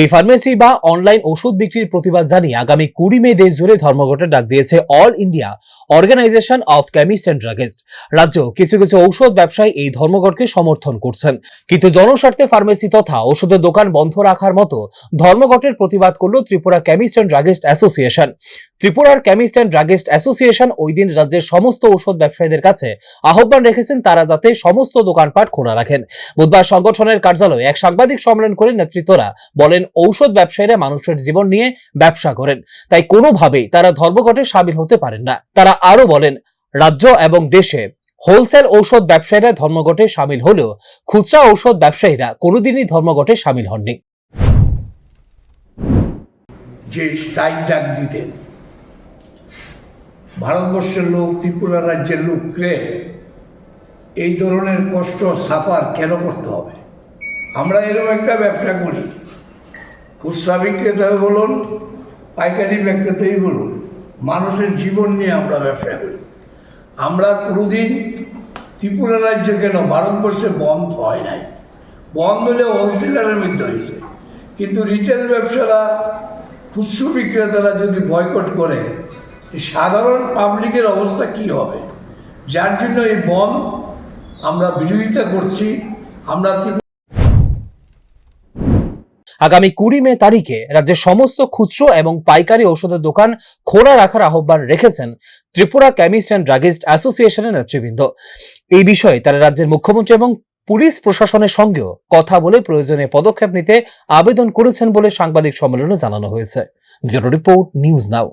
এই ফার্মেসি বা অনলাইন ওষুধ বিক্রির প্রতিবাদ জানিয়ে আগামী 20 মে দেশ জুড়ে ধর্মঘটের ডাক দিয়েছে all India organisation of chemist and druggist. রাজ্য কিছু কিছু ঔষধ ব্যবসায়ী এই ধর্মঘটকে সমর্থন করছেন, কিন্তু জনস্বার্থে ফার্মেসি তথা ওষুধের দোকান বন্ধ রাখার মতো ধর্মঘটের প্রতিবাদ করল Tripura chemist and druggist association. ত্রিপুরার কেমিস্ট অ্যান্ড ড্রাগিস্ট অ্যাসোসিয়েশন ওই দিন রাজ্যের সমস্ত ঔষধ ব্যবসায়ীদের কাছে আহ্বান রেখেছেন তারা যাতে সমস্ত দোকানপাট খোলা রাখেন। বুধবার সংগঠনের কার্যালয়ে এক সাংবাদিক সম্মেলন করে নেতৃত্বরা বলেন, ঔষধ ব্যবসায়ীরা মানুষের জীবন নিয়ে ব্যবসা করেন, তাই কোনোভাবেই তারা ধর্মঘটে সামিল হতে পারেন না। তারা আরো বলেন, রাজ্য এবং দেশে হোলসেল ঔষধ ব্যবসায়ীরা ধর্মঘটে সামিল হলেও খুচরা ঔষধ ব্যবসায়ীরা কোনোদিনই ধর্মঘটে সামিল হননি। যে স্ট্রাইক ডাক দিতেন ভারতবর্ষের লোক, ত্রিপুরা রাজ্যের লোককে এই ধরনের কষ্ট সাফার কেন করতে হবে? আমরা এরকম একটা ব্যবসা করি, খুচরা বিক্রেতাই বলুন, পাইকারি বিক্রেতাই বলুন, মানুষের জীবন নিয়ে আমরা ব্যবসা করি। আমরা কোনোদিন ত্রিপুরা রাজ্য কেন ভারতবর্ষে বন্ধ হয় নাই, বন্ধ হলে হোলসেলারের মধ্যে হয়েছে, কিন্তু রিটেল ব্যবসারা, খুচরো বিক্রেতারা যদি বয়কট করে সাধারণ পাবলিকের অবস্থা কি হবে? যার জন্য এই বন্ধ আমরা বিরোধিতা করছি। আমরা আগামী 20 মে তারিখে রাজ্যের সমস্ত খুচরো এবং পাইকারি ঔষধের দোকান খোলা রাখার আহ্বান রেখেছেন ত্রিপুরা কেমিস্ট অ্যান্ড ড্রাগিস্ট অ্যাসোসিয়েশনের নেতৃবৃন্দ। এই বিষয়ে তারা রাজ্যের মুখ্যমন্ত্রী এবং পুলিশ প্রশাসনের সঙ্গেও কথা বলে প্রয়োজনীয় পদক্ষেপ নিতে আবেদন করেছেন বলে সাংবাদিক সম্মেলনে জানানো হয়েছে। Bureau report, news now.